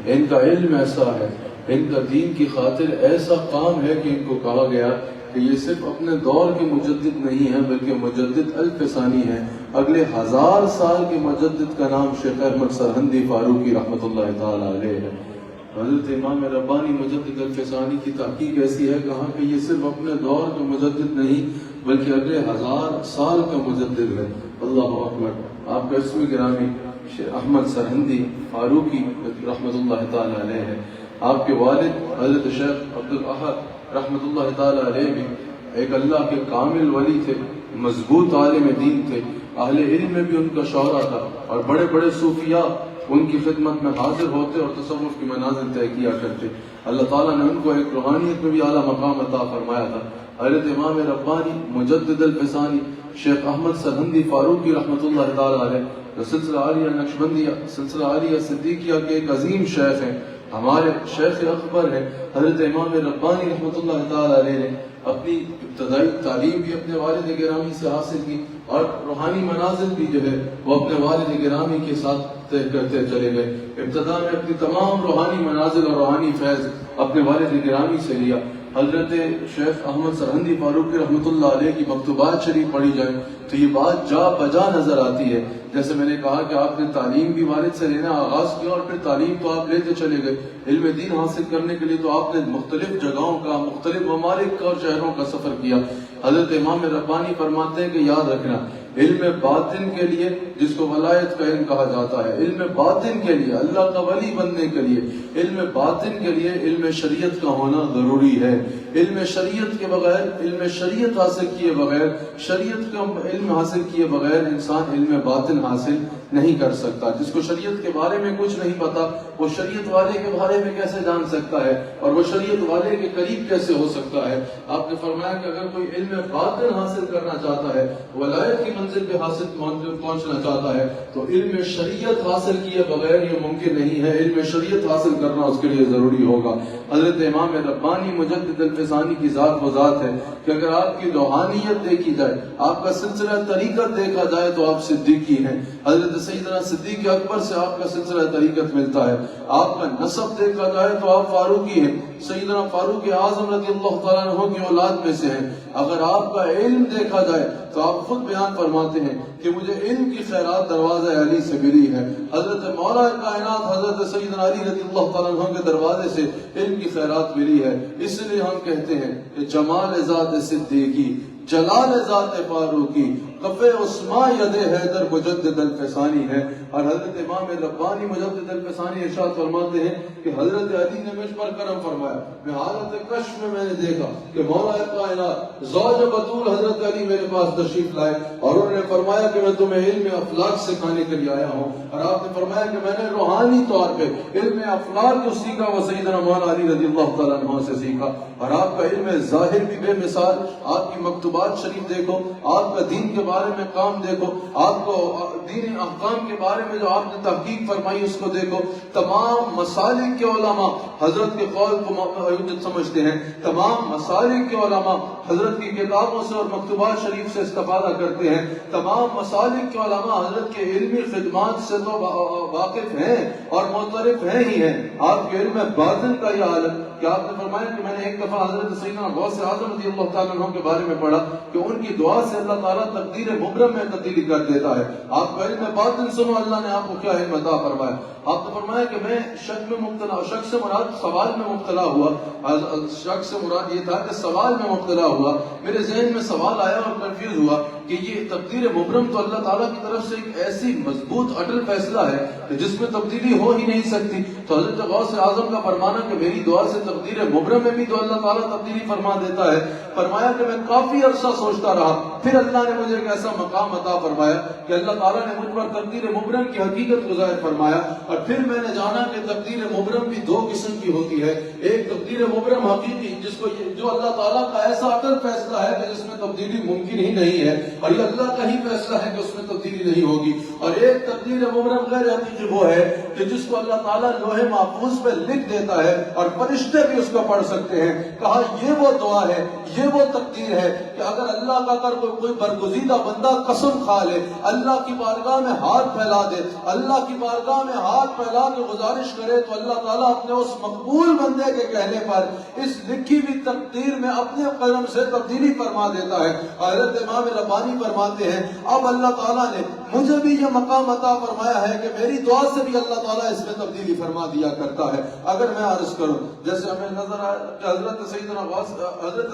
ان کا علم ایسا ہے، ان کا دین کی خاطر ایسا کام ہے کہ ان کو کہا گیا کہ یہ صرف اپنے دور کے مجدد نہیں ہیں بلکہ مجدد الف ثانی ہیں۔ اگلے 1000 سال کے مجدد کا نام شیخ احمد سرہندی فاروقی رحمۃ اللہ تعالی علیہ ہے۔ حضرت امام ربانی مجدد الف ثانی کی تحقیق ایسی ہے، کہا کہ یہ صرف اپنے دور کا مجدد نہیں بلکہ اگلے 1000 سال کا مجدد ہے۔ اللہ اکبر۔ آپ کا اسم گرامی شیخ احمد سرہندی فاروقی رحمۃ اللہ تعالی علیہ ہے۔ آپ کے والد حضرت شیخ عبد الاحد رحمۃ اللہ تعالی علیہ بھی ایک اللہ کے کامل ولی تھے، مضبوط عالم دین تھے، اہل علم میں بھی ان کا شعرہ تھا، اور بڑے بڑے صوفیاء ان کی خدمت میں حاضر ہوتے اور تصوف کی منازل طے کیا کرتے۔ اللہ تعالیٰ نے ان کو ایک روحانیت میں بھی اعلیٰ مقام عطا فرمایا تھا۔ حضرت امام ربانی مجدد الفسانی شیخ احمد سرہندی فاروقی رحمۃ اللہ تعالی علیہ سلسلہ عالیہ نقشبندیہ سلسلہ عالیہ صدیقیہ کے ایک عظیم شیخ ہیں، ہمارے شیخ اکبر ہیں۔ حضرت امام ربانی رحمۃ اللہ تعالی علیہ نے اپنی ابتدائی تعلیم بھی اپنے والد گرامی سے حاصل کی، اور روحانی منازل بھی جو ہے وہ اپنے والد گرامی کے ساتھ طے کرتے چلے گئے۔ ابتدا میں اپنی تمام روحانی منازل اور روحانی فیض اپنے والد گرامی سے لیا۔ حضرت شیخ احمد سرہندی فاروقی رحمۃ اللہ علیہ کی مکتوبات شریف پڑھی جائیں تو یہ بات جا بجا نظر آتی ہے۔ جیسے میں نے کہا کہ آپ نے تعلیم بھی والد سے لینا آغاز کیا، اور پھر تعلیم تو آپ لیتے چلے گئے۔ علم دین حاصل کرنے کے لیے تو آپ نے مختلف جگہوں کا، مختلف ممالک کا اور شہروں کا سفر کیا۔ حضرت امام ربانی فرماتے ہیں کہ یاد رکھنا، علم باطن کے لیے جس کو ولایت کا علم کہا جاتا ہے، علم باطن کے لیے، اللہ کا ولی بننے کے لیے، علم باطن کے لیے علم شریعت کا ہونا ضروری ہے۔ علم شریعت کے بغیر، علم شریعت حاصل کیے بغیر، شریعت کا علم حاصل کیے بغیر انسان علم باطن حاصل نہیں کر سکتا۔ جس کو شریعت کے بارے میں کچھ نہیں پتا وہ شریعت والے کے بارے میں کیسے جان سکتا ہے، اور وہ شریعت والے کے قریب کیسے ہو سکتا ہے۔ آپ نے فرمایا کہ اگر کوئی علم باطن حاصل کرنا چاہتا ہے، ولایت کی منزل پہ حاصل پہنچنا چاہتا ہے، تو علم شریعت حاصل کیے بغیر یہ ممکن نہیں ہے۔ علم شریعت حاصل کرنا اس کے لیے ضروری ہوگا۔ حضرت امام ربانی مجدد الفسانی کی ذات وہ ذات ہے کہ اگر آپ کی روحانیت دیکھی جائے، آپ کا سلسلہ طریقت دیکھا جائے تو آپ صدیقی ہیں۔ حضرت سیدنا صدیق اکبر سے آپ کا سلسلہ طریقت ملتا ہے۔ آپ کا نسب دیکھا جائے تو آپ فاروقی ہیں، سیدنا فاروق اعظم رضی اللہ تعالیٰ عنہ کی اولاد میں سے ہیں۔ اگر آپ کا علم دیکھا جائے تو آپ خود بیان فرماتے ہیں کہ مجھے علم کی خیرات دروازہ علی سے ملی ہے۔ حضرت مولا کائنات حضرت سیدنا علی رضی اللہ تعالیٰ عنہ کے دروازے سے علم کی خیرات ملی ہے۔ اس لیے ہم کہتے ہیں کہ جمال ذات صدیقی، جلال ذات فاروقی، کف عثماء ید حیدر مجدد الفسانی ہے۔ اور حضرت امام ربانی مجدد الفسانی ارشاد فرماتے ہیں کہ حضرت علی نے مجھ پر کرم فرمایا۔ میں حالت کشف میں نے دیکھا کہ مولا کائنات زوج بطول حضرت علی میرے پاس تشریف لائے، اور انہوں نے فرمایا کہ میں تمہیں علم افلاک سکھانے کے لیے آیا ہوں۔ اور آپ نے فرمایا کہ میں نے روحانی طور پہ علم افلاک جو سیکھا وہ سیدنا مولا علی رضی اللہ تعالیٰ عنہ سے سیکھا۔ اور آپ کا علم ظاہر بھی بے مثال، آپ کی مکتوبات شریف دیکھو، آپ کا دین کے بارے میں کام دیکھو، آپ کو دین احکام کے بارے میں جو آپ نے تحقیق فرمائی اس کو دیکھو۔ تمام مسالک کے علماء حضرت کے قول کو حجت سمجھتے ہیں، تمام مسالک کے علماء حضرت کی کتابوں سے اور مکتوبات شریف سے استفادہ کرتے ہیں، تمام مسالک کے علماء حضرت کے علمی خدمات سے تو واقف ہیں اور معترف ہیں ہی ہیں۔ آپ کے علم باطن کا یہ عالم کہ آپ نے فرمایا کہ میں نے ایک دفعہ حضرت سیدنا غوث اعظم رضی اللہ تعالیٰ عنہ کے بارے میں پڑھا کہ ان کی دعا سے اللہ تعالیٰ تقدیر مبرم میں تبدیلی کر دیتا ہے۔ آپ کا علم باطن سنو، اللہ نے آپ کو کیا علم عطا فرمایا۔ آپ نے فرمایا کہ میں شک میں مبتلا، شک سے مراد سوال میں مبتلا ہوا، شک سے مراد یہ تھا کہ سوال میں مبتلا ہوا، میرے ذہن میں سوال آیا اور کنفیوز ہوا کہ یہ تقدیر مبرم تو اللہ تعالیٰ کی طرف سے ایک ایسی مضبوط اٹل فیصلہ ہے کہ جس میں تبدیلی ہو ہی نہیں سکتی۔ تو حضرت غوث اعظم کا فرمانا کہ میری دعا سے تقدیر مبرم میں بھی تو اللہ تعالیٰ تبدیلی فرما دیتا ہے۔ فرمایا کہ میں کافی عرصہ سوچتا رہا، پھر اللہ نے مجھے ایک ایسا مقام عطا فرمایا کہ اللہ تعالیٰ نے مجھ پر تقدیر مبرم کی حقیقت کو ظاہر فرمایا، اور پھر میں نے جانا کہ تقدیر مبرم بھی دو قسم کی ہوتی ہے۔ ایک تقدیر مبرم حقیقی جس کو جو اللہ تعالیٰ کا ایسا اٹل فیصلہ ہے کہ جس میں تبدیلی ممکن ہی نہیں ہے، اور یہ اللہ کا ہی فیصلہ ہے کہ اس میں تبدیلی نہیں ہوگی. اور ایک تقدیر مبرم غیر حقیقی وہ ہے کہ جس کو اللہ تعالیٰ لوح محفوظ پہ لکھ دیتا ہے اور فرشتے بھی اس کو پڑھ سکتے ہیں. کہا یہ وہ دعا ہے, یہ وہ تقدیر ہے کہ اگر اللہ کا کر کوئی برگزیدہ بندہ قسم کھا لے, اللہ کی بارگاہ میں ہاتھ پھیلا دے, اللہ کی بارگاہ میں ہاتھ پھیلا کے گزارش کرے, تو اللہ تعالیٰ اپنے اس مقبول بندے کے کہنے پر اس لکھی ہوئی تقدیر میں اپنے قلم سے تبدیلی فرما دیتا ہے. حضرت امام ربانی فرماتے ہیں اب اللہ تعالیٰ نے مجھے بھی یہ مقام عطا فرمایا ہے کہ میری دعا سے بھی اللہ تعالیٰ اس میں تبدیلی فرما دیا کرتا ہے. اگر میں عرض کروں, جیسے ہمیں نظر آیا کہ حضرت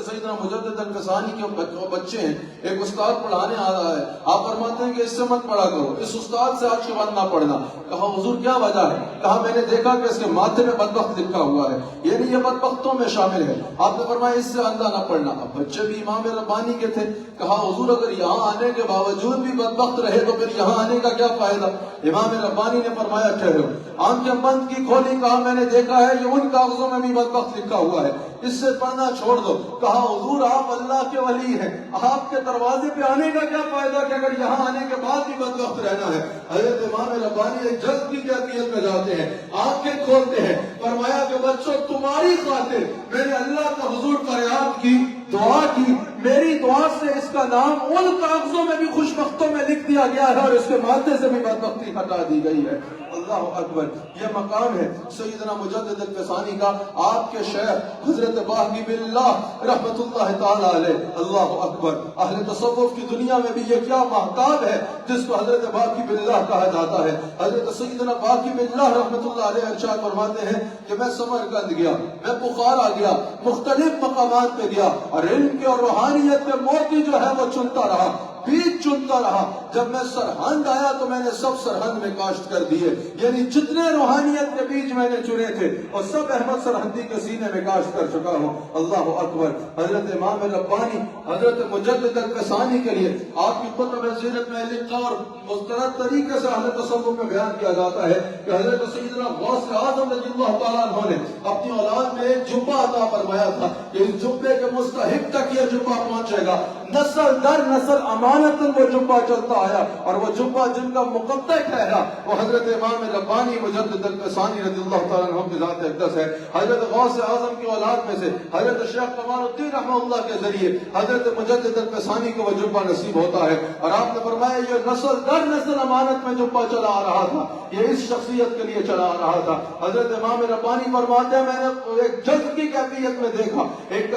سیدنا مجدد الفسانی کے بچے ہیں, ایک استاد پڑھانے آ رہا ہے, آپ فرماتے ہیں کہ اس سے مت پڑھا کرو, اس استاد سے آج کے بعد نہ پڑھنا. کہا حضور کیا وجہ ہے؟ کہا میں نے دیکھا کہ اس کے ماتھے میں بدبخت لکھا ہوا ہے, یعنی یہ بدبختوں میں شامل ہے. آپ نے فرمایا اس سے اندھا نہ پڑھنا. اب بچے بھی امام ربانی کے تھے. کہا حضور اگر یہاں آنے کے باوجود بھی بدبخت رہے تو پھر یہاں آنے کا کیا فائدہ؟ امام ربانی نے فرمایا ٹھہرو, آنکھیں بند کی کھولی, کہا میں نے دیکھا ہے یہ ان کاغذوں میں بھی بدبخت لکھا ہوا ہے, اس سے پڑھنا چھوڑ دو. کہا حضور آپ اللہ کے ولی ہیں, آپ کے دروازے پہ آنے کا کیا فائدہ کہ اگر یہاں آنے کے بعد بھی بدبخت رہنا ہے. حضرت امام ربانی ایک جذب کی کیفیت میں جاتے ہیں, آنکھیں کھولتے ہیں, فرمایا کہ بچوں تمہاری خاطر میں نے اللہ کا حضور فریاد کی, دعا کی, میری دعا سے اس کا نام ان کاغذوں میں بھی خوشبختوں میں لکھ دیا گیا ہے اور اس کے مادے سے بھی بدبختی ہٹا دی گئی ہے. اللہ اکبر. یہ مقام ہے سیدنا مجدد الفسانی کا, آپ کے شیخ حضرت باقی باللہ رحمت اللہ تعالی علیہ. اللہ اکبر. اہل تصوف کی دنیا میں بھی یہ کیا مہتاب ہے جس کو حضرت باقی باللہ کہا جاتا ہے. حضرت سیدنا باقی باللہ رحمت اللہ علیہ ارشاد فرماتے ہیں کہ میں سمرقند گیا, میں بخارا گیا, مختلف مقامات پہ گیا اور علم کے اور روحانیت کے موتی جو ہے وہ چنتا رہا, بیج چنتا رہا. جب میں سرہند آیا تو میں نے سب سرہند میں کاشت کر دیے, یعنی جتنے روحانیت کے بیج میں نے چنے تھے اور سب احمد سرہندی کے سینے میں کاشت کر چکا ہوں. اللہ اکبر. حضرت امام ربانی حضرت مجدد الفسانی کے لیے آپ کی کتب سیرت میں لکھا اور مستند طریقے سے اہل تصوف میں بیان کیا جاتا ہے کہ حضرت سیدنا غوث اعظم رضی اللہ تعالیٰ عنہ نے اپنی اولاد میں ایک جبہ عطا فرمایا تھا کہ اس جبے کے مستحق تک یہ جبہ پہنچے گا. نسل در نسل امانتاً وہ جبہ چلتا آیا اور وہ جبہ جن کا مقدہ ٹھہرا وہ حضرت امام ربانی مجدد الفسانی رضی اللہ تعالیٰ عنہ کی ذات اقدس ہے. حضرت غوث اعظم کی اولاد میں سے حضرت شیخ کمال الدین رحمہ اللہ کے ذریعے حضرت مجدد الفسانی کو وہ جبہ نصیب ہوتا ہے. اور آپ نے فرمایا یہ نسل در نسل امانت میں جبہ چلا آ رہا تھا, یہ اس شخصیت کے لیے چلا آ رہا تھا. حضرت امام ربانی فرماتے ہیں میں نے ایک جذب کی کیفیت میں دیکھا, ایک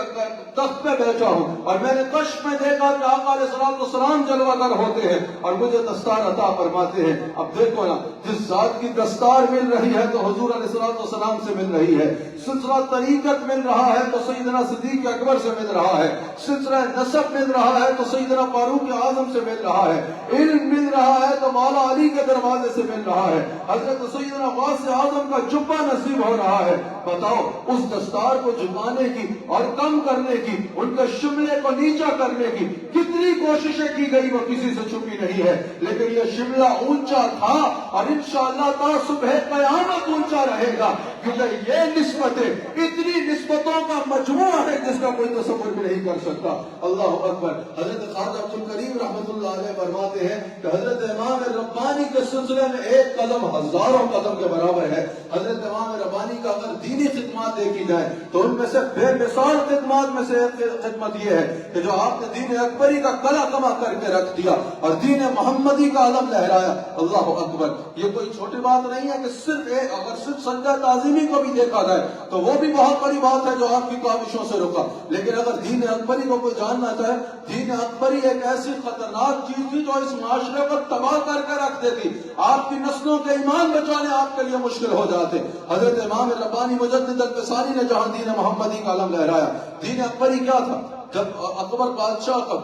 تخت پہ بیٹھا ہوں اور میں نے کشف میں دیکھا کہ آقا علیہ السلام جلوہ گر ہوتے ہیں اور مجھے دستار عطا فرماتے ہیں. اب دیکھو نا, جس ذات کی دستار مل رہی ہے تو حضور علیہ السلام سے مل رہی ہے, سلسلہ طریقت مل رہا ہے تو سیدنا صدیق اکبر سے مل رہا ہے, سلسلہ نسب مل رہا ہے تو سیدنا فاروق اعظم سے مل رہا ہے, علم مل رہا ہے تو مولا علی کے دروازے سے مل رہا ہے, حضرت سیدنا غوث اعظم کا جبہ نصیب ہو رہا ہے. بتاؤ اس دستار کو جھکانے کی اور کم کرنے کی, ان کے شملے کو نیچا کرنے کی کتنی کوششیں کی گئی وہ کسی سے چھپی نہیں ہے, لیکن یہ شملہ اونچا تھا اور انشاءاللہ تا صبح قیامت اونچا رہے گا, کیونکہ یہ نسبتیں اتنی نسبتوں کا مجموعہ ہے جس کا کوئی تصور بھی نہیں کر سکتا. اللہ اکبر. حضرت خواجہ عبد الکریم رحمۃ اللہ علیہ فرماتے ہیں کہ حضرت امام ربانی کے سلسلے میں ایک قدم ہزاروں قدم کے برابر ہے. حضرت امام ربانی کا اگر دینی خدمات دیکھی جائے تو ان میں سے بے مثال خدمات میں سے ایک خدمت یہ ہے کہ جو آپ نے دین اکبری کا کلا کما کر کے رکھ دیا اور دین محمدی کا علم لہرایا. اللہ اکبر. یہ کوئی چھوٹی بات نہیں ہے کہ صرف اگر صرف سجدہ تعظیمی کو بھی دیکھا جائے تو وہ بھی بہت بڑی بات ہے جو آپ کی کاوشوں سے رکا, لیکن اگر دین اکبری کو کوئی جاننا چاہے, دین اکبری ایک ایسی خطرناک چیز تھی جو اس معاشرے کو تباہ کر کے رکھ دیتی, آپ کی نسلوں کے ایمان بچانے آپ کے لیے مشکل ہو جاتے. حضرت امام ربانی مجدد الفسانی نے جہاں دین محمدی کا علم لہرایا, دین اکبری کیا تھا؟ جب اکبر بادشاہ کا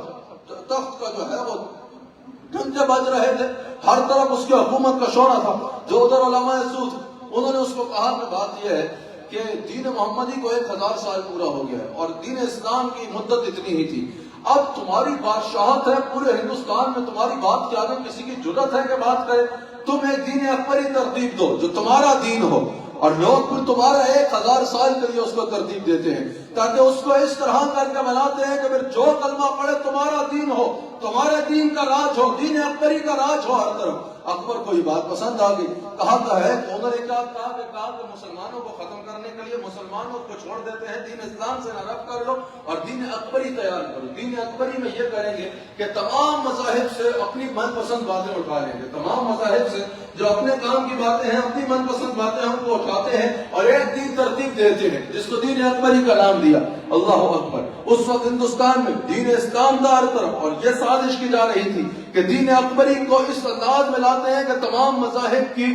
تخت کا جو ہے وہ گھنٹے بج رہے تھے, ہر طرف اس کی حکومت کا شورا تھا, جو ادھر علماء سود انہوں نے اس کو کہا کہ بات یہ ہے کہ دین محمدی کو 1000 سال پورا ہو گیا ہے اور دین اسلام کی مدت اتنی ہی تھی, اب تمہاری بادشاہت ہے پورے ہندوستان میں, تمہاری بات کے آگے کسی کی جرت ہے کہ بات کرے, تم ایک دین اکبری ترتیب دو جو تمہارا دین ہو, اور لوگ پھر تمہارا 1000 سال کے لیے اس کو ترتیب دیتے ہیں تاکہ اس کو اس طرح کر کے بناتے ہیں کہ پھر جو کلمہ پڑھے تمہارا دین ہو, تمہارے دین کا راج ہو، دین اکبری کا راج ہو ہر طرف۔ اکبر کو یہ بات پسند آ گئی، کہا ہے انہوں نے کہا کہ مسلمانوں کو ختم کرنے کے لیے مسلمانوں کو چھوڑ دیتے ہیں، دین اسلام سے نرف کر لو اور دین اکبری تیار کرو۔ دین اکبری میں یہ کریں گے کہ تمام مذاہب سے اپنی من پسند باتیں اٹھا لیں گے، تمام مذاہب سے جو اپنے کام کی باتیں ہیں، اپنی من پسند باتیں ہیں، ان کو اٹھاتے ہیں اور ایک دین ترتیب دیتے ہیں جس کو دین اکبری کا نام دیا۔ اللہ اکبر! اس وقت ہندوستان میں دین اسلام دار طرف، اور یہ سازش کی جا رہی تھی کہ دین اکبری کو اس انداز میں لاتے ہیں کہ تمام مذاہب کی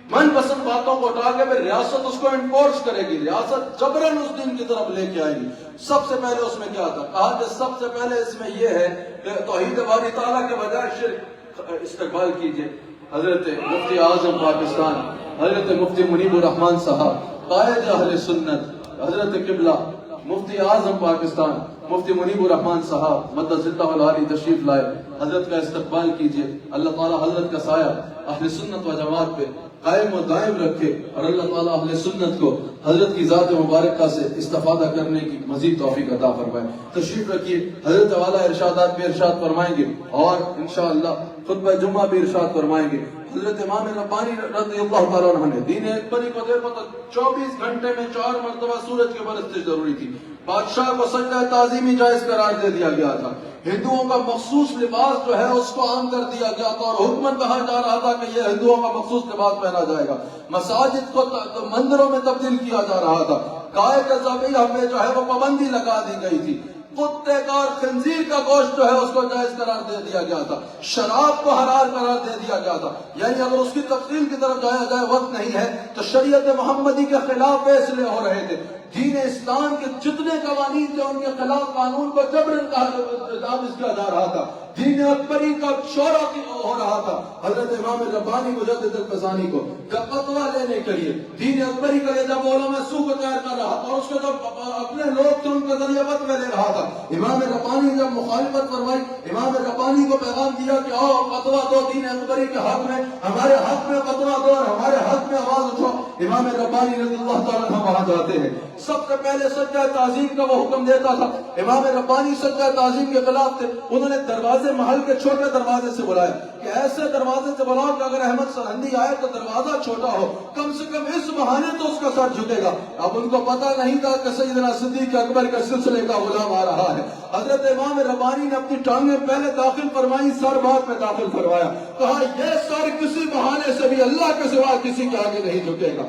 من پسند باتوں کو اٹھا کے پھر ریاست اس کو انفورس کرے گی، ریاست جبرن اس دین کی طرف لے کے آئے گی۔ سب سے پہلے اس میں کیا تھا؟ کہا کہ سب سے پہلے اس میں یہ ہے کہ توحید باری تعالیٰ کے بجائے شرک استقبال کیجئے۔ حضرت مفتی اعظم پاکستان حضرت مفتی منیب الرحمان صاحب قائد اہل سنت، حضرت قبلہ مفتی اعظم پاکستان مفتی منیب الرحمان صاحب مدد اللہ العالی تشریف لائے، حضرت کا استقبال کیجئے۔ اللہ تعالیٰ حضرت کا سایہ اہل سنت و جماعت پہ قائم و دائم رکھے اور اللہ تعالیٰ اہل سنت کو حضرت کی ذات مبارکہ سے استفادہ کرنے کی مزید توفیق عطا فرمائے۔ تشریف رکھیے، حضرت والا ارشادات بھی ارشاد فرمائیں گے اور انشاءاللہ خطبہ جمعہ بھی ارشاد فرمائیں گے۔ حضرت امام ربانی رضی اللہ تعالیٰ عنہ نے دین اکبری کو دیکھو تو 24 گھنٹے میں 4 مرتبہ سورج کی پرستش ضروری تھی، بادشاہ کو سجدہ تعظیمی جائز قرار دے دیا گیا تھا، ہندوؤں کا مخصوص لباس جو ہے اس کو عام کر دیا گیا تھا اور حکمن کہا جا رہا تھا کہ یہ ہندوؤں کا مخصوص لباس پہنا جائے گا، مساجد کو مندروں میں تبدیل کیا جا رہا تھا، گائے کا ذبیحہ میں جو ہے وہ پابندی لگا دی گئی تھی، کتے کا اور خنزیر کا گوشت جو ہے اس کو جائز قرار دے دیا گیا تھا، شراب کو حلال قرار دے دیا گیا تھا۔ یعنی اگر اس کی تفصیل کی طرف جایا جائے وقت نہیں ہے تو شریعت محمدی کے خلاف فیصلے ہو رہے تھے، دین اسلام کے جتنے قوانین تھے ان کے خلاف قانون کو جبرن نافذ کیا جا رہا تھا، دین اکبری کا شورا ہو رہا تھا۔ حضرت امام ربانی مجدد الفسانی کو جب فتویٰ لینے کے لیے دین اکبری کا جب علماء سو کو تیار کر رہا تھا اور اس کو جب اپنے لوگ تھے ان کے ذریعے فتوے دے رہا تھا، امام ربانی جب مخالفت فرمائی، امام ربانی کو پیغام دیا کہ آؤ فتویٰ دو دین اکبری کے حق میں، ہمارے حق میں فتویٰ دو اور ہمارے حق میں آواز اٹھو۔ امام ربانی رضی اللہ تعالیٰ عنہ وہاں جاتے ہیں، سب سے پہلے سجدہ تعظیم کا وہ حکم دیتا تھا، امام ربانی سجدہ تعظیم کے خلاف تھے، انہوں نے دروازے محل کے چھوٹے دروازے سے بلایا کہ ایسے دروازے سے بلاؤ کہ اگر احمد سرہندی آئے تو دروازہ چھوٹا ہو، کم سے کم اس بہانے تو اس کا سر جھکے گا۔ اب ان کو پتا نہیں تھا کہ سیدنا صدیق اکبر کے سلسلے کا غلام آ رہا ہے۔ حضرت امام ربانی نے اپنی ٹانگیں پہلے داخل فرمائی، سر بعد میں داخل فرمایا، کہا یہ سر کسی بہانے سے بھی اللہ کے سوا کسی کے آگے نہیں جھکے گا۔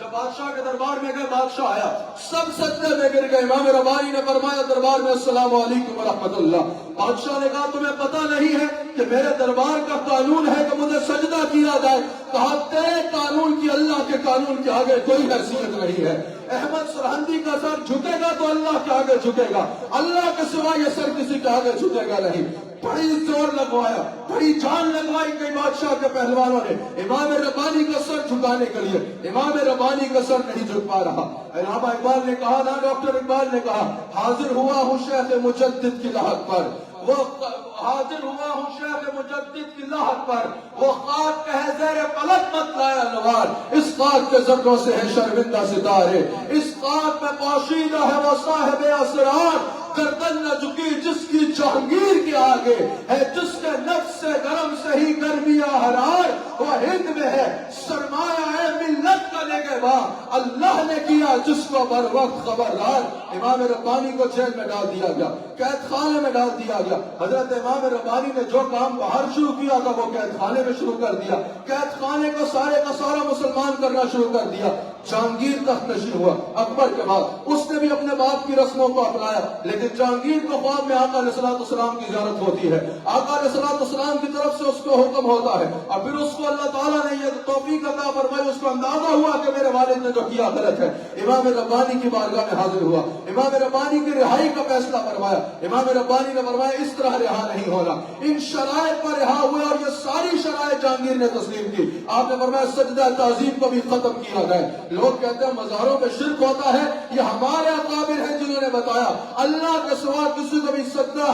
جب بادشاہ کے دربار میں گئے، بادشاہ آیا، سب سجدے میں گر گئے، امام ربانی نے فرمایا دربار میں السلام علیکم ورحمۃ اللہ۔ بادشاہ نے کہا تمہیں پتہ نہیں ہے کہ میرے دربار کا قانون ہے کہ مجھے سجدہ کیا جائے؟ کہا تیرے قانون کی اللہ کے قانون کے آگے کوئی حیثیت نہیں ہے، احمد سرہندی کا سر جھکے گا تو اللہ کے آگے جھکے گا، اللہ کے سوا یہ سر کسی کے آگے جھکے گا نہیں۔ بڑی زور لگوایا، بڑی جان لگوائی کئی بادشاہ کے پہلوانوں نے امام ربانی کا سر جھکانے کے لیے، امام ربانی کا سر نہیں جھک پا رہا۔ علامہ اقبال نے کہا نا، ڈاکٹر اقبال نے کہا، حاضر ہوا ہوں شیخ مجدد کی لاحق پر، وہ حاضر ہوا ہوں شیخ مجدد کی لاحق پر، وہ خاک کہے زیر فلک مت لایا نوار، اس خاک کے ذروں سے ہے شرمندہ ستارے، اس خاک میں پوشیدہ ہے وہ صاحب اسرار، گردن نہ جھکی جس کی جہانگیر کے آگے ہے، جس کے نفس سے گرم سے ہی گرمیاں حرار، وہ ہند میں ہے سرمایہ ہے ملت کا لے گئے وہاں، اللہ نے کیا جس کو بر وقت خبردار۔ امام ربانی کو جیل میں ڈال دیا گیا، قید خانے میں ڈال دیا گیا۔ حضرت امام ربانی نے جو کام باہر شروع کیا تھا وہ قید خانے میں شروع کر دیا، قید خانے کو سارے کا سارا مسلمان کرنا شروع کر دیا۔ جہانگیر تخت نشین ہوا اکبر کے بعد، اس نے بھی اپنے باپ کی رسموں کو اپنایا، لیکن جہانگیر کو خواب میں آقا علیہ السلام کی زیارت ہوتی ہے، آقا علیہ السلام کی طرف سے اس کو حکم ہوتا ہے اور پھر اس کو اللہ تعالیٰ نے یہ توفیق عطا فرمائی، اس کو اندازہ ہوا کہ میرے والد نے جو کیا غلط ہے، امام ربانی کی بارگاہ میں حاضر ہوا، امام ربانی کی رہائی کا فیصلہ فرمایا، امام ربانی نے فرمایا اس طرح رہا نہیں ہونا، ان شرائط پر رہا ہوئے اور یہ ساری شرائط جہانگیر نے تسلیم کی۔ آپ نے فرمایا سجدہ تعظیم کو بھی ختم کیا جائے۔ لوگ کہتے ہیں مزاروں پہ شرک ہوتا ہے، یہ ہمارے اکابر ہیں جنہوں نے بتایا اللہ کے سوا کسی کو بھی سجدہ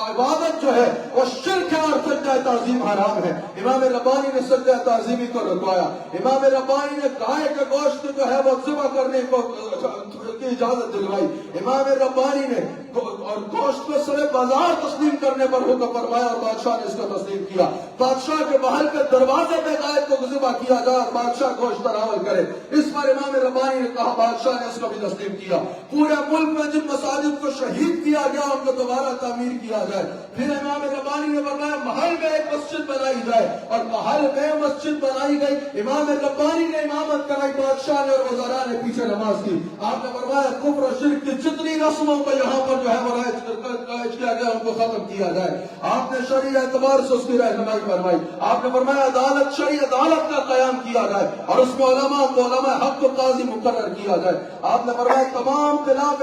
عبادت جو ہے وہ شرک ہے اور سجدہ تعظیم حرام ہے۔ امام ربانی نے سجدہ تعظیمی کو رکوایا، امام ربانی نے گائے کے گوشت جو ہے وہ ذبح کرنے کو کی اجازت دلوائی، امام ربانی نے اور گوشت کو سرے بازار تسلیم کرنے پر حکم فرمایا اور بادشاہ نے اس کو تسلیم کیا. بادشاہ کے محل کے دروازے پہ غائب کو ذبح کیا جائے اور بادشاہ گوشت تناول کرے. اس پر امام ربانی نے کہا بادشاہ نے اس کو بھی تسلیم کیا. پورے ملک میں جن مساجد کو شہید کیا گیا ان کو دوبارہ تعمیر کیا جائے. پھر امام ربانی نے فرمایا محل میں ایک مسجد بنائی جائے اور محل میں مسجد بنائی گئی. امام ربانی نے امامت کرائی, بادشاہ نے اور وزراء نے پیچھے نماز کی. آپ نے فرمایا کفر و شرک کی جتنی رسموں کو یہاں پر جو ہے وہ رائج کیا گیا ان کو ختم کیا جائے. آپ نے شرعی اعتبار سے اس کی رہنمائی فرمائی. آپ نے فرمایا عدالت شرعی عدالت کا قیام کیا جائے اور اس میں علماء حق کو قاضی مقرر کیا جائے. آپ نے فرمایا تمام خلاف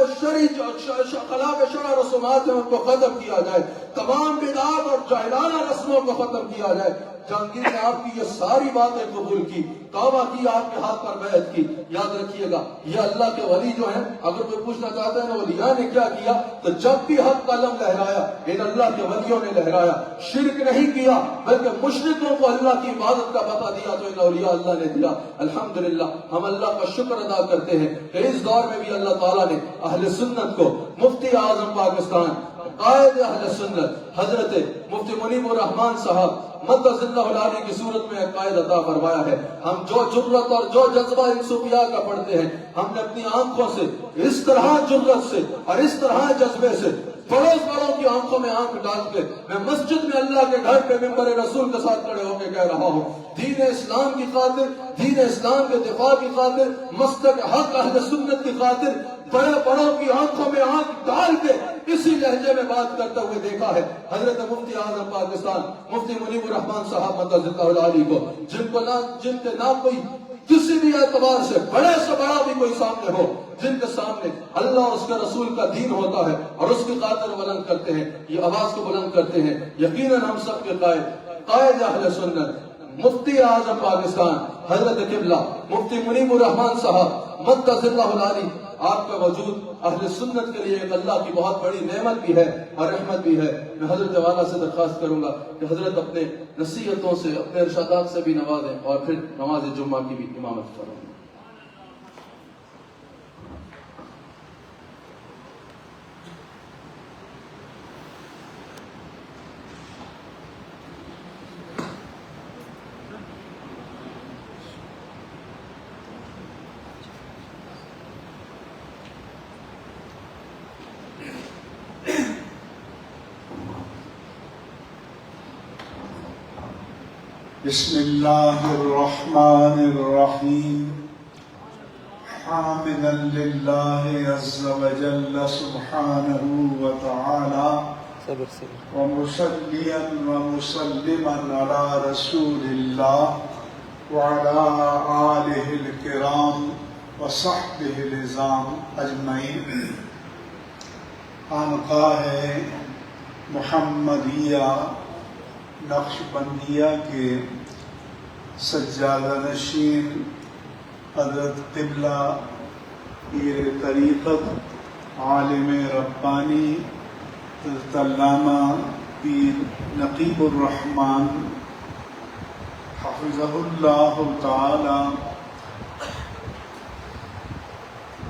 شرع رسومات ہیں ان کو ختم کیا جائے, تمام بدعات اور جاہلانہ رسموں کو ختم کیا جائے. جہانگیر نے آپ کی یہ ساری باتیں قبول کی, توبہ کی, آپ کے ہاتھ پر بیعت کی. یاد رکھیے گا یہ اللہ کے ولی جو ہیں, اگر کوئی پوچھنا چاہتا ہے نا ولیاء نے کیا کیا, تو جب بھی حق کا علم لہرایا ان اللہ کے ولیوں نے لہرایا. شرک نہیں کیا بلکہ مشرکوں کو اللہ کی عبادت کا پتہ دیا تو ان اولیاء اللہ نے دیا. الحمدللہ ہم اللہ کا شکر ادا کرتے ہیں کہ اس دور میں بھی اللہ تعالیٰ نے اہل سنت کو, مفتی اعظم پاکستان, قائد اہل سنت حضرت مفتی منیب الرحمان صاحب مدد اللہ العالی کی صورت میں قائد عطا فرمایا ہے. ہم جو جرت اور جو جذبہ ان صوفیاء کا پڑھتے ہیں, ہم نے اپنی آنکھوں سے اس طرح جرت سے اور اس طرح جذبے سے بڑوں کی آنکھوں میں آنکھ ڈال کے میں مسجد میں اللہ کے گھر پہ ممبر رسول کے ساتھ کھڑے ہو کے کہہ رہا ہوں, دین اسلام کی خاطر, دین اسلام کے دفاع کی خاطر, مسلک حق اہل سنت کی خاطر بڑوں کی آنکھوں میں آنکھ ڈال کے اسی لہجے میں بات کرتے ہوئے دیکھا ہے حضرت مفتی اعظم پاکستان مفتی منیب الرحمان صاحب مدد اللہ العالی کو, جن کے نہ کوئی کسی بھی اعتبار سے بڑے سے بڑا بھی کوئی سامنے ہو, جن کے سامنے اللہ اور اس کے رسول کا دین ہوتا ہے اور اس کی خاطر بلند کرتے ہیں, یہ آواز کو بلند کرتے ہیں. یقیناً ہم سب کے قائد اہل سنت مفتی اعظم پاکستان حضرت قبلہ مفتی منیب الرحمان صاحب مدد اللہ العالی, آپ کا وجود اہل سنت کے لیے ایک اللہ کی بہت بڑی نعمت بھی ہے اور رحمت بھی ہے. میں حضرت والا سے درخواست کروں گا کہ حضرت اپنے نصیحتوں سے, اپنے ارشادات سے بھی نوازیں اور پھر نماز جمعہ کی بھی امامت کروں. بسم اللہ الرحمن الرحیم حامدا للہ عز وجل سبحانہ وتعالی ومصلیا ومسلما علی رسول اللہ وعلی آلہ الکرام وصحبہ العظام اجمعین. خانقاہ محمدیہ نقشبندیہ کے سجادہ نشین حضرت قبلہ پیر طریقت عالم ربانی حضرت علامہ پیر نقیب الرحمان حفظہ اللہ تعالی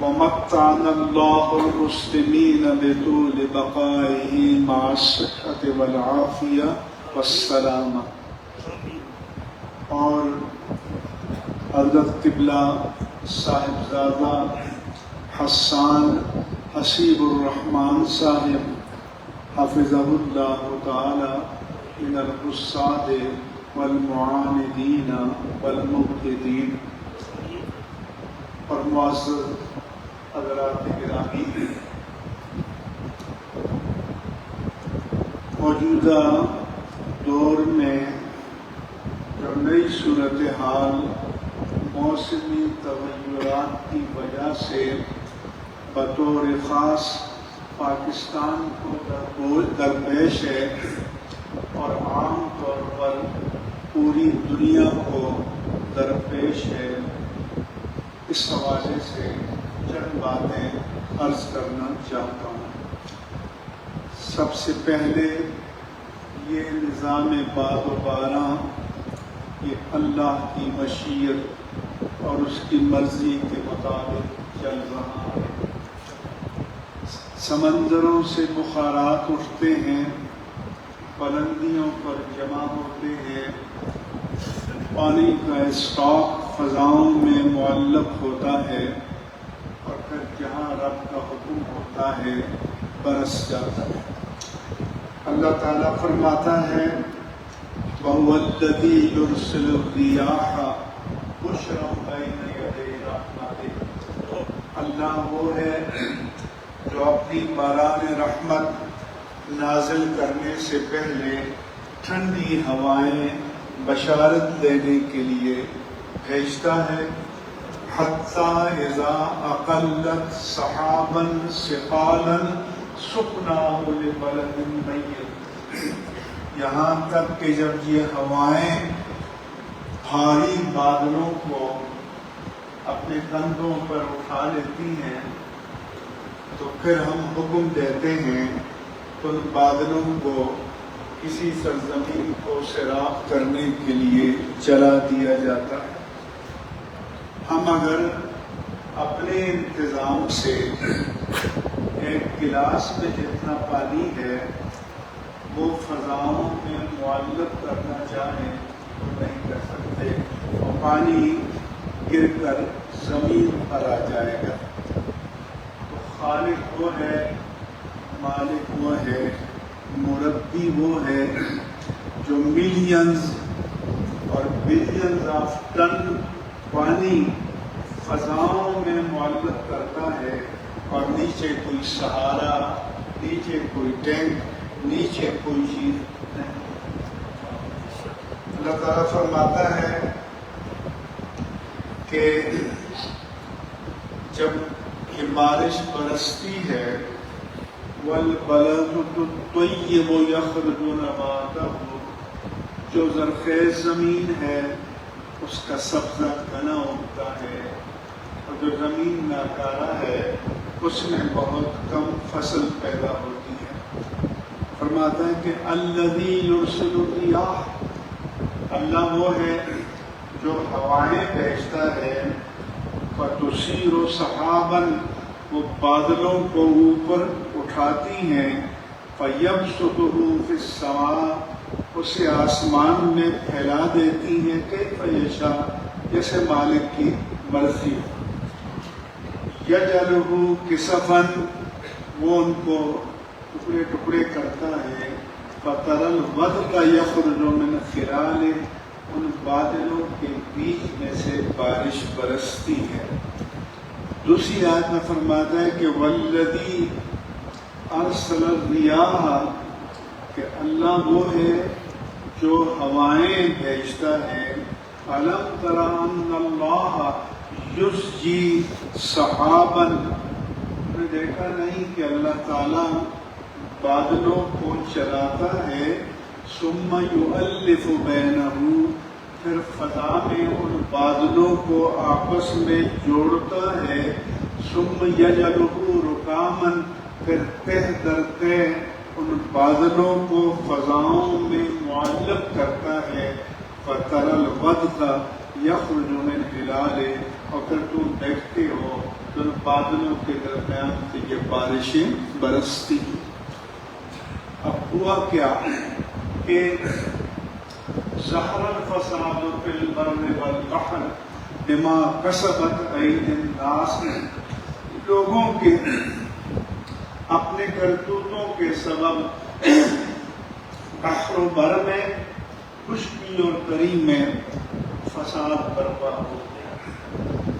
ومتعنا اللہ المسلمین بطول بقائہ مع الصحۃ والعافیہ والسلام. اور حضرت قبلہ صاحبزادہ حسان حسیب الرحمان صاحب حفظہ اللہ تعالی من الحساد والمعاندین والمبتدین. اور معزز حضرات گرامی, موجودہ دور میں جو نئی صورتحال موسمی تغیرات کی وجہ سے بطور خاص پاکستان کو درپیش ہے اور عام طور پر پوری دنیا کو درپیش ہے, اس حوالے سے چند باتیں عرض کرنا چاہتا ہوں. سب سے پہلے یہ نظام باد و باراں یہ اللہ کی مشیت اور اس کی مرضی کے مطابق چل رہا ہے. سمندروں سے بخارات اٹھتے ہیں، بلندیوں پر جمع ہوتے ہیں، پانی کا اسٹاک فضاؤں میں معلق ہوتا ہے اور پھر جہاں رب کا حکم ہوتا ہے برس جاتا ہے۔ اللہ تعالیٰ فرماتا ہے وَهُوَ الَّذِي يُرْسِلُ الرِّيَاحَ بُشْرًا بَيْنَ يَدَيْ رَحْمَتِهِ۔ اللہ وہ ہے جو اپنی باران رحمت نازل کرنے سے پہلے ٹھنڈی ہوائیں بشارت دینے کے لیے بھیجتا ہے۔ حَتَّى إِذَا أَقَلَّتْ سَحَابًا ثِقَالًا سُقْنَاهُ لِبَلَدٍ مَّيِّتٍ، یہاں تک کہ جب یہ ہوائیں بھاری بادلوں کو اپنے کندھوں پر اٹھا لیتی ہیں تو پھر ہم حکم دیتے ہیں ان بادلوں کو کسی سرزمین کو سیراب کرنے کے لیے چلا دیا جاتا ہے۔ ہم اگر اپنے انتظام سے ایک گلاس میں جتنا پانی ہے وہ فضاؤں میں معلق کرنا چاہیں تو نہیں کر سکتے، اور پانی گر کر زمین پر آ جائے گا۔ تو خالق وہ ہے، مالک وہ ہے، مربی وہ ہے جو ملینز اور بلینز آف ٹن پانی فضاؤں میں معلق کرتا ہے، اور نیچے کوئی سہارا، نیچے کوئی ٹینک، نیچے کوئی چیز نہیں۔ اللہ تعالیٰ فرماتا ہے کہ جب یہ بارش برستی ہے وَالْبَلَدُ الطَّيِّبُ يَخْرُجُ نَبَاتَهُ، جو زرخیز زمین ہے اس کا سبزہ گنا اگتا ہے، اور جو زمین ناکارہ ہے اس میں بہت کم فصل پیدا ہوتی ہے۔ فرماتا ہے کہ الذی یرسل الرِّیاحَ، اللہ وہ ہے جو ہوائیں بھیجتا ہے، فَتُثِیرُ سَحَابًا، وہ بادلوں کو اوپر اٹھاتی ہیں، فَیَبْسُطُهُ فِی السَّمَاءِ، اسے آسمان میں پھیلا دیتی ہیں، کیف یشاء، جیسے مالک کی مرضی ہو۔ یجعلہ کسفاً، وہ ان کو ٹکڑے ٹکڑے کرتا ہے، فَتَرَى الْوَدْقَ یخرج من خلالہ، ان بادلوں کے بیچ میں سے بارش برستی ہے۔ دوسری آیت میں فرماتا ہے کہ وَالَّذِی أَرْسَلَ الرِّیَاحَ، کہ اللہ وہ ہے جو ہوائیں بھیجتا ہے۔ أَلَمْ تَرَ أَنَّ اللَّهَ يُزْجِي سَحَابًا، نے دیکھا نہیں کہ اللہ تعالیٰ بادلوں کو چلاتا ہے، ثُمَّ يُؤَلِّفُ بَيْنَهُ، پھر فضا میں ان بادلوں کو آپس میں جوڑتا ہے، ثُمَّ يَجْعَلُهُ رُكَامًا، پھر تہ در تہ ان بادلوں کو فضاؤں میں معلق کرتا ہے، فَتَرَى الْوَدْقَ یخرج من خلالہ، اور پھر تم دیکھتے ہو ان بادلوں کے درمیان سے یہ بارشیں برستی ہیں۔ اب ہوا کیا کہ ظہر الفساد فی البر والبحر بما کسبت ایدی الناس، لوگوں کے اپنے کرتوتوں کے سبب بحر و بر میں، خشکی اور تری میں فساد برپا ہو گیا۔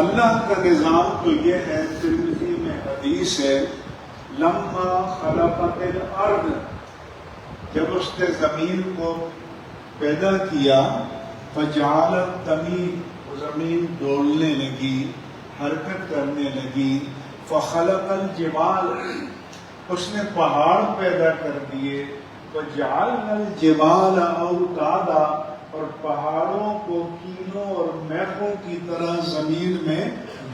اللہ کا نظام تو یہ ہے، ترمذی میں حدیث ہے، لما خلقت الارض، جب اس نے زمین کو پیدا کیا، فجعلت تمید، وہ زمین ڈولنے لگی، حرکت کرنے لگی، فخلق الجبال، اس نے پہاڑ پیدا کر دیے، وجعلنا الجبال اوتادا، اور پہاڑوں کو کینوں اور میخوں کی طرح زمین میں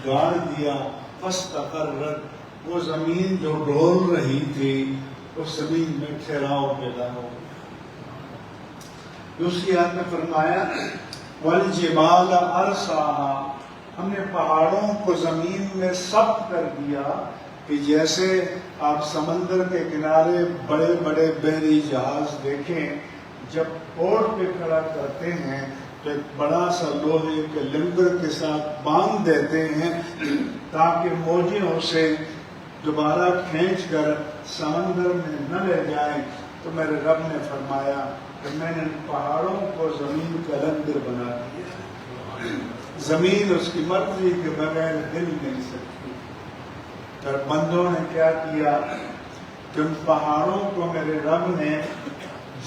گاڑ دیا، فاستقرت، وہ زمین جو ڈول رہی تھی اس زمین میں ٹھہراؤ پیدا ہو گیا۔ دوسری آیت میں فرمایا والجبال ارساہا، ہم نے پہاڑوں کو زمین میں ثبت کر دیا، کہ جیسے آپ سمندر کے کنارے بڑے بڑے بحری جہاز دیکھیں، جب پورٹ پہ کھڑا کرتے ہیں تو ایک بڑا سا لوہے کے لنگر کے ساتھ باندھ دیتے ہیں تاکہ موجیں اسے دوبارہ کھینچ کر سمندر میں نہ لے جائیں۔ تو میرے رب نے فرمایا کہ میں نے پہاڑوں کو زمین کا لنگر بنا دیا، زمین اس کی مرضی کے بغیر ہل نہیں سکتی۔ اور بندوں نے کیا کیا کہ ان پہاڑوں کو میرے رب نے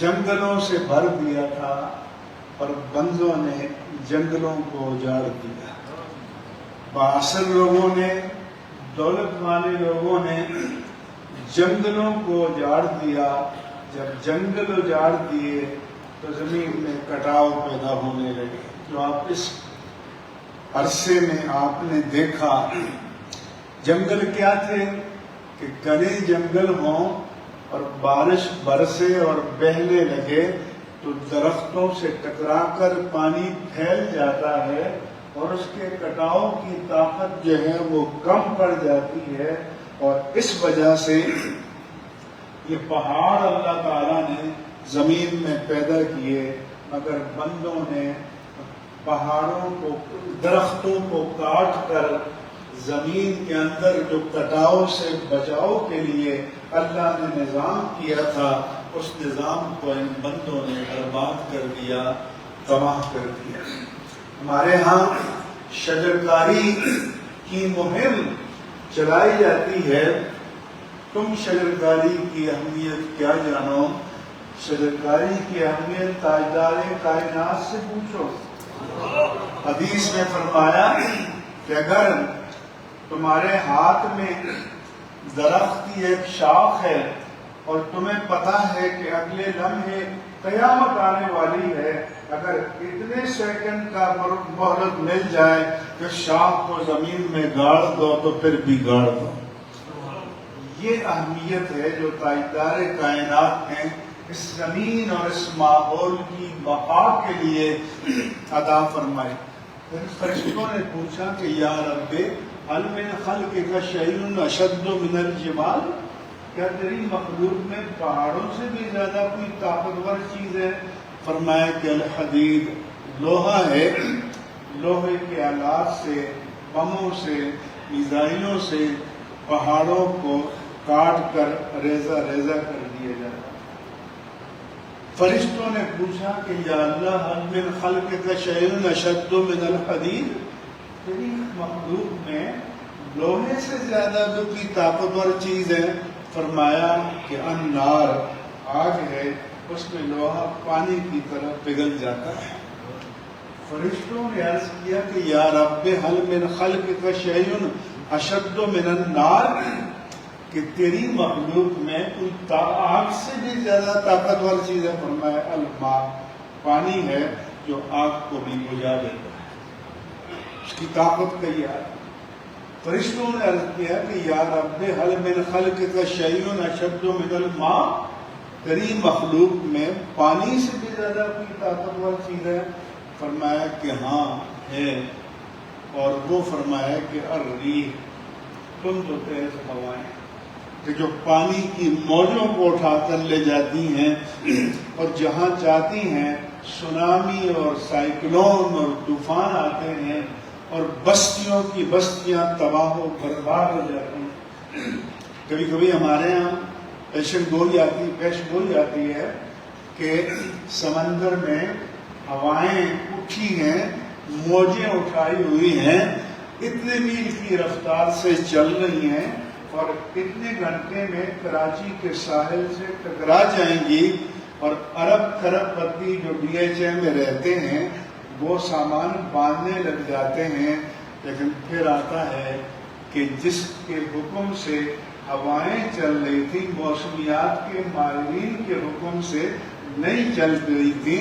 جنگلوں سے بھر دیا تھا اور بندوں نے جنگلوں کو اجاڑ دیا۔ بااثر لوگوں نے، دولت والے لوگوں نے جنگلوں کو اجاڑ دیا۔ جب جنگل اجاڑ دیے تو زمین میں کٹاؤ پیدا ہونے لگے۔ جو آپ اس عرصے میں آپ نے دیکھا، جنگل کیا تھے کہ گھنے جنگل ہوں اور بارش برسے اور بہنے لگے تو درختوں سے ٹکرا کر پانی پھیل جاتا ہے اور اس کے کٹاؤ کی طاقت جو ہے وہ کم پڑ جاتی ہے، اور اس وجہ سے یہ پہاڑ اللہ تعالیٰ نے زمین میں پیدا کیے، مگر بندوں نے پہاڑوں کو، درختوں کو کاٹ کر زمین کے اندر جو کٹاؤ سے بچاؤ کے لیے اللہ نے نظام کیا تھا، اس نظام کو ان بندوں نے برباد کر دیا، تباہ کر دیا۔ ہمارے ہاں شجرکاری کی مہم چلائی جاتی ہے۔ تم شجرکاری کی اہمیت کیا جانو؟ شجرکاری کی اہمیت تاجدار کائنات سے پوچھو۔ حدیث میں فرمایا کہ اگر تمہارے ہاتھ میں درخت کی ایک شاخ ہے اور تمہیں پتا ہے کہ اگلے لمحے قیامت آنے والی ہے، اگر اتنے سیکنڈ کا مہلت مل جائے کہ شاخ کو زمین میں گاڑ دو تو پھر بھی گاڑ دو۔ یہ اہمیت ہے جو تاجدار کائنات نے اس زمین اور اس ماحول کی بقا کے لیے عطا فرمائی۔ پھر فرشتوں نے پوچھا کہ یا رب هل من خلقک شیء اشد من الجبال، کیا تیری مخلوق میں پہاڑوں سے بھی زیادہ کوئی طاقتور چیز ہے؟ فرمایا کہ الحدید، لوہا ہے، لوہے کے آلات سے، بموں سے، میزائلوں سے پہاڑوں کو کاٹ کر ریزہ ریزہ کر دیا جاتا۔ فرشتوں نے پوچھا کہ یا اللہ هل من خلقک شیء اشد من الحدید، تیری مخلوق میں لوہے سے زیادہ بھی کوئی طاقتور چیز ہے؟ فرمایا کہ النار، آگ ہے، اس میں لوہا پانی کی طرح پگھل جاتا ہے۔ فرشتوں نے عرض کیا کہ یا رب هل من خلقک شیء اشد من النار، کہ تیری مخلوق میں کوئی آگ سے بھی زیادہ طاقتور چیز ہے؟ فرمایا الماء، پانی ہے جو آگ کو بھی بجھا دیتا ہے، اس کی طاقت کا یہ ہے۔ فرشتوں نے عرض کیا کہ یا رب هل من خلقک شیء اشد من الماء، تیری مخلوق میں پانی سے بھی زیادہ کوئی طاقتور چیز ہے؟ فرمایا کہ ہاں ہے، اور وہ فرمایا کہ الریح، تم تو تیز ہوائیں کہ جو پانی کی موجوں کو اٹھا کر لے جاتی ہیں اور جہاں چاہتی ہیں سونامی اور سائیکلون اور طوفان آتے ہیں اور بستیوں کی بستیاں تباہ و برباد ہو جاتی ہیں۔ کبھی کبھی ہمارے یہاں پیشن گوئی آتی ہے کہ سمندر میں ہوائیں اٹھی ہیں، موجیں اٹھائی ہوئی ہیں، اتنے میل کی رفتار سے چل رہی ہیں اور اتنے گھنٹے میں کراچی کے ساحل سے ٹکرا جائیں گی، اور ارب کھرب پتی جو DHA میں رہتے ہیں وہ سامان باندھنے لگ جاتے ہیں، لیکن پھر آتا ہے کہ جس کے حکم سے ہوائیں چل رہی تھی، موسمیات کے ماہرین کے حکم سے نہیں چل رہی تھی،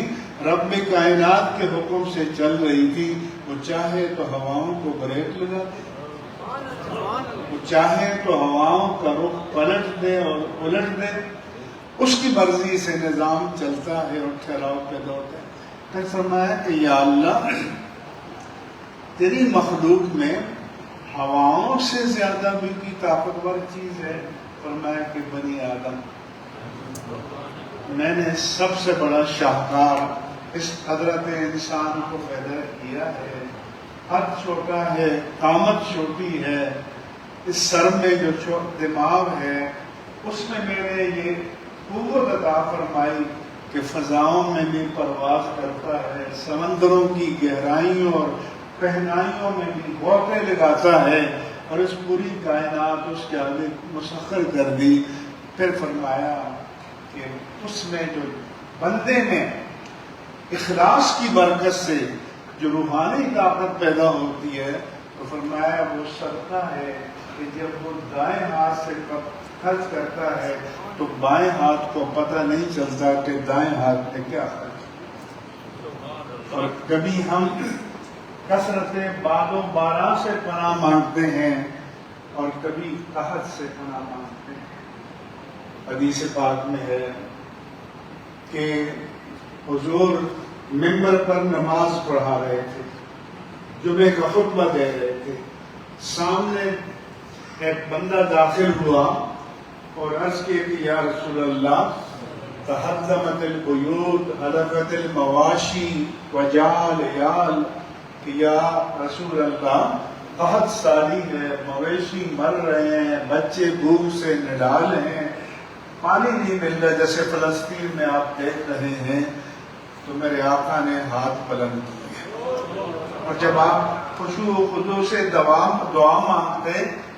رب کائنات کے حکم سے چل رہی تھی، وہ چاہے تو ہواؤں کو بریک لگاتے، وہ چاہے تو ہواؤں کا رخ پلٹ دے اور الٹ دے، اس کی مرضی سے نظام چلتا ہے اور ٹھہراؤ پیدا ہوتا ہے۔ پھر فرمایا کہ یا اللہ تیری مخلوق میں ہواؤں سے زیادہ بھی کی طاقتور چیز ہے؟ فرمایا کہ بنی آدم، میں نے سب سے بڑا شاہکار اس حضرت انسان کو پیدا کیا ہے، قد چھوٹا ہے، قامت چھوٹی ہے، اس سر میں جو دماغ ہے اس میں میں نے یہ قوت عطا فرمائی کہ فضاؤں میں بھی پرواز کرتا ہے، سمندروں کی گہرائیوں اور پہنائیوں میں بھی غوطے لگاتا ہے، اور اس پوری کائنات اس کے آگے مسخر کر دی۔ پھر فرمایا کہ اس میں جو بندے میں اخلاص کی برکت سے جو روحانی طاقت پیدا ہوتی ہے، تو فرمایا وہ صدقہ ہے کہ جب وہ دائیں ہاتھ سے خرچ کرتا ہے تو بائیں ہاتھ کو پتہ نہیں چلتا کہ دائیں ہاتھ میں کیا خرچ۔ اور کبھی ہم کثرت باد و باران سے پناہ مانگتے ہیں اور کبھی قحط سے پناہ مانگتے ہیں۔ حدیث پاک میں ہے کہ حضور ممبر پر نماز پڑھا رہے تھے، جمعے کا خطبہ دے رہے تھے، سامنے ایک بندہ داخل ہوا اور عرض کی کہ یا رسول اللہ تحطمت البیوت حلقت المواشی وجال عیال، کہ یا رسول اللہ قحط ساری ہے، مویشی مر رہے ہیں، بچے بھوک سے نڈال ہیں، پانی نہیں مل رہا جیسے فلسطین میں آپ دیکھ رہے ہیں۔ تو میرے آقا نے ہاتھ بلند کیے، اور جب آپ خشوع و خضوع سے دعا مانگتے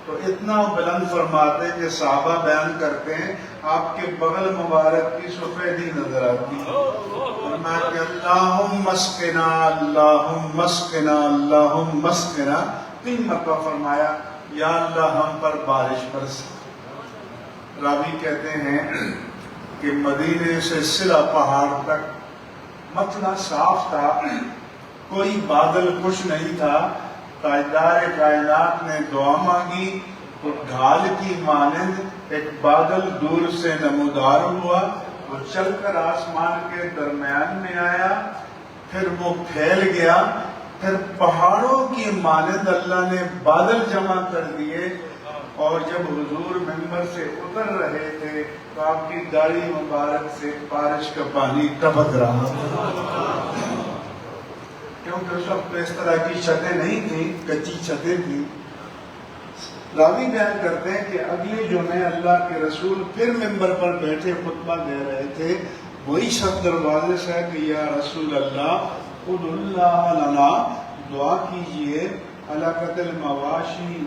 تو اتنا بلند فرماتے کہ صحابہ بیان کرتے ہیں آپ کے بغل مبارک کی سفیدی نظر آتی ہے۔ فرمایا کہ اللہم اسقنا اللہم اسقنا اللہم اسقنا، 3 مرتبہ فرمایا یا اللہ ہم پر بارش برسا۔ راوی کہتے ہیں کہ مدینے سے صلہ پہاڑ تک مطلع صاف تھا، کوئی بادل کچھ نہیں تھا۔ تاجدار کائنات نے دعا مانگی تو ڈھال کی مانند ایک بادل دور سے نمودار ہوا، وہ چل کر آسمان کے درمیان میں آیا، پھر وہ پھیل گیا، پھر پہاڑوں کی مانند اللہ نے بادل جمع کر دیے، اور جب حضور ممبر سے اتر رہے تھے تو آپ کی داڑھی مبارک سے بارش کا پانی ٹپک رہا تھا، کیونکہ اس وقت اس طرح کی چھتیں نہیں تھیں، کچی چھتیں تھیں۔ راوی بیان کرتے ہیں کہ اگلے جمعے اللہ کے رسول پھر ممبر پر بیٹھے خطبہ دے رہے تھے، وہی شخص دروازے سے کہ یا رسول اللہ ادعو اللہ لنا، دعا کیجئے، حلقت المواشی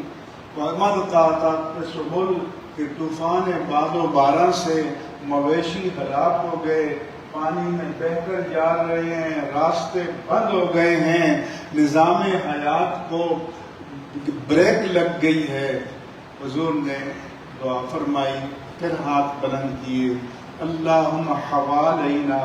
ومر قاطعت السبل، کہ طوفان باد و باران سے مویشی ہلاک ہو گئے، پانی میں بہہ کر جا رہے ہیں، راستے بند ہو گئے ہیں، نظام حیات کو بریک لگ گئی ہے۔ حضور نے دعا فرمائی، پھر ہاتھ بلند کیے، اللہم حوالینا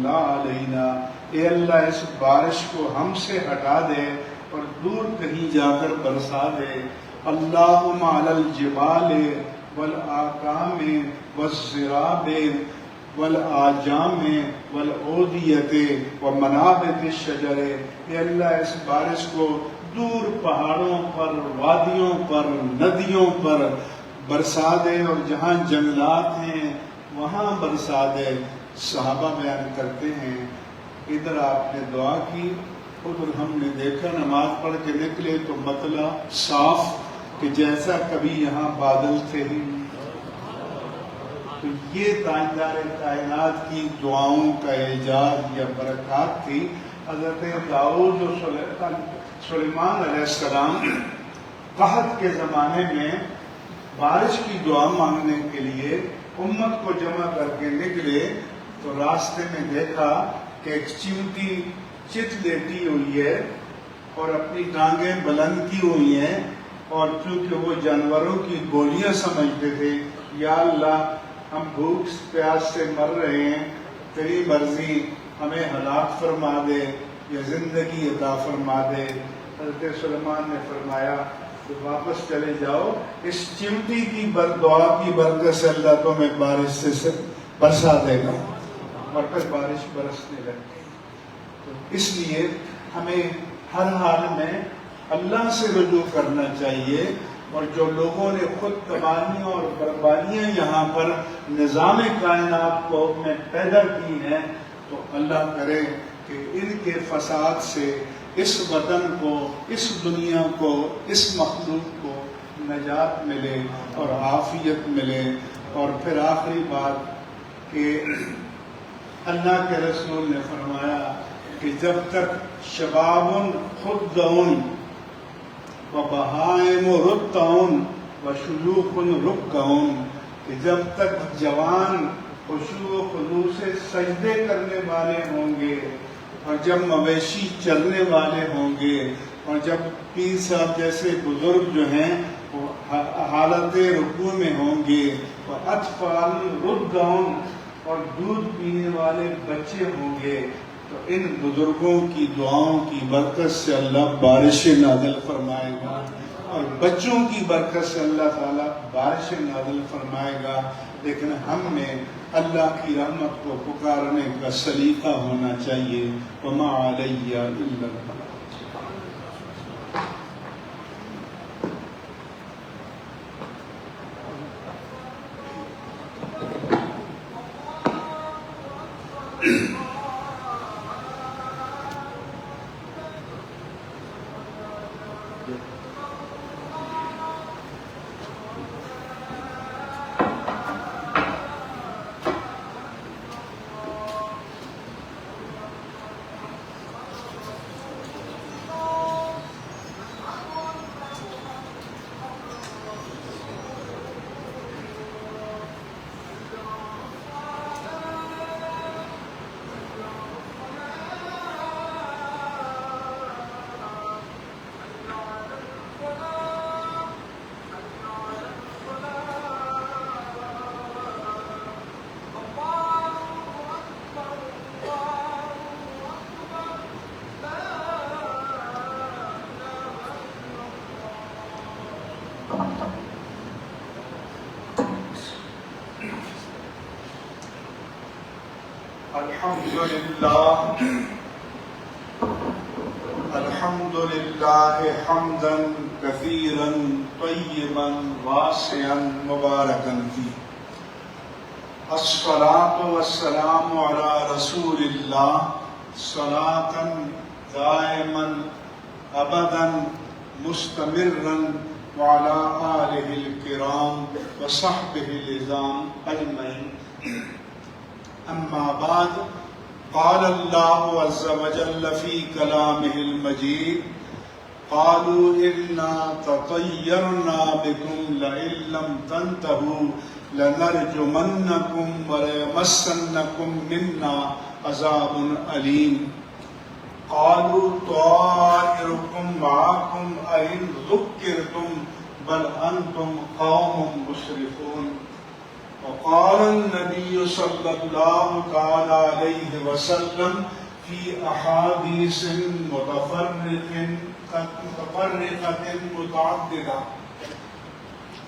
لا علینا، اے اللہ اس بارش کو ہم سے ہٹا دے اور دور کہیں جا کر برسا دے۔ اللہم علی الجبال والآکام والزراب والآجام والعودیت ومنابت الشجر، اے اللہ اس بارش کو دور پہاڑوں پر، وادیوں پر، ندیوں پر برسا دے، اور جہاں جنگلات ہیں وہاں برسا دے۔ صحابہ بیان کرتے ہیں ادھر آپ نے دعا کی، ادھر ہم نے دیکھا نماز پڑھ کے نکلے تو مطلع صاف کہ جیسا کبھی یہاں بادل تھے ہی۔ تو یہ تاجدار کائنات کی دعاؤں کا اعجاز یا برکات تھی۔ حضرت داؤد و سلیمان علیہ السلام قحط کے زمانے میں بارش کی دعا مانگنے کے لیے امت کو جمع کر کے نکلے تو راستے میں دیکھا کہ ایک چیونٹی چت لیٹی ہوئی ہے اور اپنی ٹانگیں بلند کی ہوئی ہیں، اور چونکہ وہ جانوروں کی گولیاں سمجھتے تھے، یا اللہ ہم بھوک پیاس سے مر رہے ہیں، تیری مرضی ہمیں ہلاک فرما دے یا زندگی عطا فرما دے۔ حضرت سلیمان نے فرمایا کہ واپس چلے جاؤ، اس چمٹی کی دعا کی برکت سے اللہ تمہیں بارش سے برسا دے گا، اور پھر بارش برسنے لگی۔ تو اس لیے ہمیں ہر حال میں اللہ سے رجوع کرنا چاہیے، اور جو لوگوں نے خود تباہیاں اور بربادیاں یہاں پر نظام کائنات کو میں پیدا کی ہیں، تو اللہ کرے کہ ان کے فساد سے اس وطن کو، اس دنیا کو، اس مخلوق کو نجات ملے اور عافیت ملے۔ اور پھر آخری بات کہ اللہ کے رسول نے فرمایا کہ جب تک شباب خدعون و بہائم رتعون و شیوخ رکعون، کہ جب تک جوان خشوع و خضوع سے سجدے کرنے والے ہوں گے، اور جب مویشی چلنے والے ہوں گے، اور جب پیر صاحب جیسے بزرگ جو ہیں وہ حالت رکوع میں ہوں گے، اور اطفال رضعون اور دودھ پینے والے بچے ہوں گے، تو ان بزرگوں کی دعاؤں کی برکت سے اللہ بارش نازل فرمائے گا، اور بچوں کی برکت سے اللہ تعالیٰ بارش نازل فرمائے گا۔ لیکن ہم میں اللہ کی رحمت کو پکارنے کا سلیقہ ہونا چاہیے۔ وما علیہ الا البلاغ۔ الحمد لله حمدا كثيرا طيبا واسعا مباركا فيه، الصلاة والسلام على رسول الله صلاة دائما أبدا مستمرا وعلى آله الكرام وصحبه العظام أجمعين۔ أما بعد، قال الله عز وجل في كلامه المجيد: قالوا إنا تطيرنا بكم لئن لم تنتهوا لنرجمنكم وليمسنكم منا عذاب أليم۔ قالوا طائركم معكم أئن ذكرتم بل أنتم قوم مسرفون۔ وقال النبي صلى الله تعالى عليه وسلم في أحاديث متفرقة متعددة: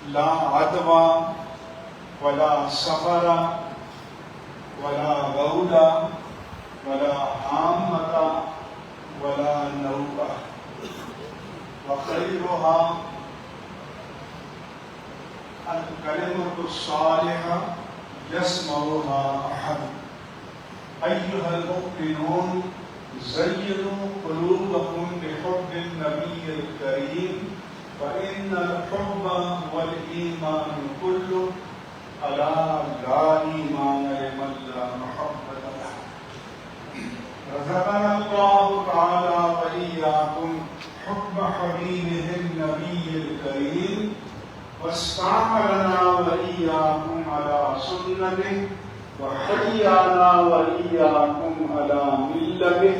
لا عدوى ولا سفر ولا غول ولا هامة ولا نوبة، وخيرها الكلمة الصالحة يسمعها أحد۔ أيها المؤمنون، زينوا قلوبكم بحب النبي الكريم، فإن الحب والإيمان كله، ألا لا إيمان لمن لا محبة له۔ رزقنا الله تعالى وإياكم حب حبيبه النبي الكريم، واستعملنا وإياكم على سنته، وحيانا وإياكم على ملته،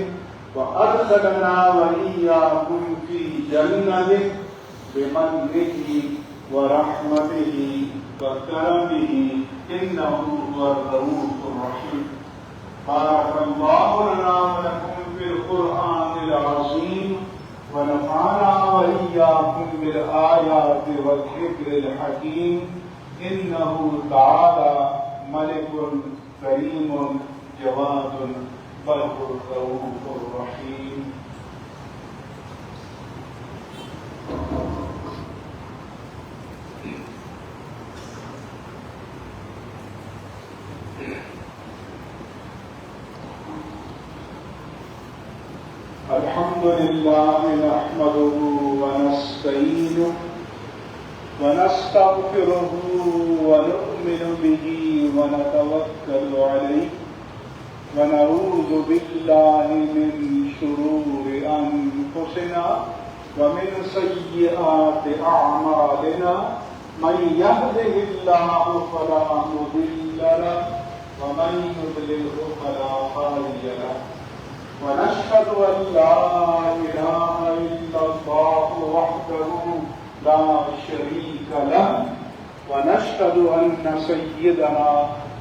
وأدخلنا وإياكم في جنته بمنه ورحمته وكرمه، إنه هو الرؤوف الرحيم۔ بارك الله لنا ولكم في القرآن العظيم، ونفعنا وإياكم بالآيات والذكر الحكيم، إنه تعالى ملك كريم جواد بر الرؤوف الرحيم۔ الحمد لله نحمده ونستعينه ونستغفره ونؤمن به ونتوكل عليه ونعوذ بالله من شرور أنفسنا ومن سيئات أعمالنا من يهده الله فلا مضل له ومن يضلله فلا هادي له ونشهد أن لا إله إلا الله وحده لا شريك له ونشهد أن سيدنا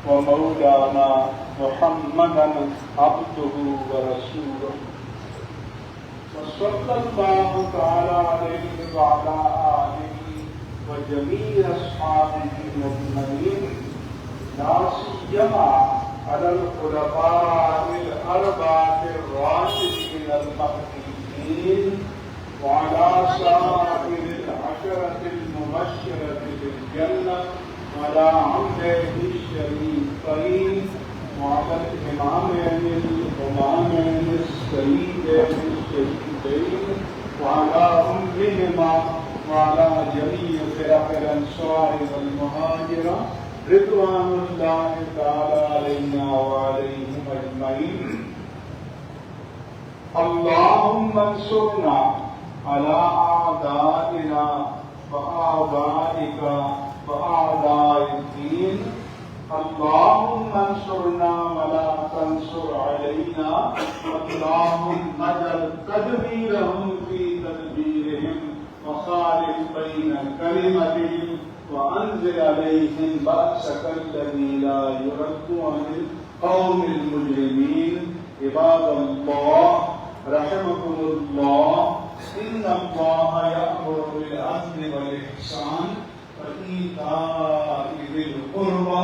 ومولانا محمدا عبده ورسوله وصلى الله تعالى عليه وعلى آله وجميع أصحابه أجمعين لا سيما على الخلفاء الأربعة الراشدين المهديين وعلى سائر العشرة المبشرة بالجنة وعلى عمده الشريفين وعلى الإمامين السيدين الشريفين وعلى أمهما وعلى جميع فرق الأنصار والمهاجرة رضوان الله تعالى علينا وعليهم أجمعين. اللهم انصرنا على أعدائنا وأعدائك وأعداء الدين. اللهم انصرنا ولا تنصر علينا. اللهم اجعل تدبيرهم في تدبيرهم وخالف بين كلمتهم وأنزل عليهم بأسك الذي لا يرد عن القوم المجرمين. عباد الله رحمكم الله، إن الله يأمر بالعدل والإحسان وإيتاء ذي القربى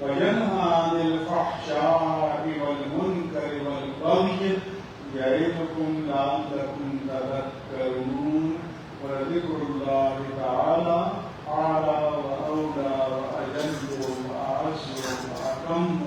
وينهى عن الفحشاء والمنكر والبغي يعظكم لعلكم تذكرون. وذكر الله تعالى أعلى وأولى وأجل وأعز وأتم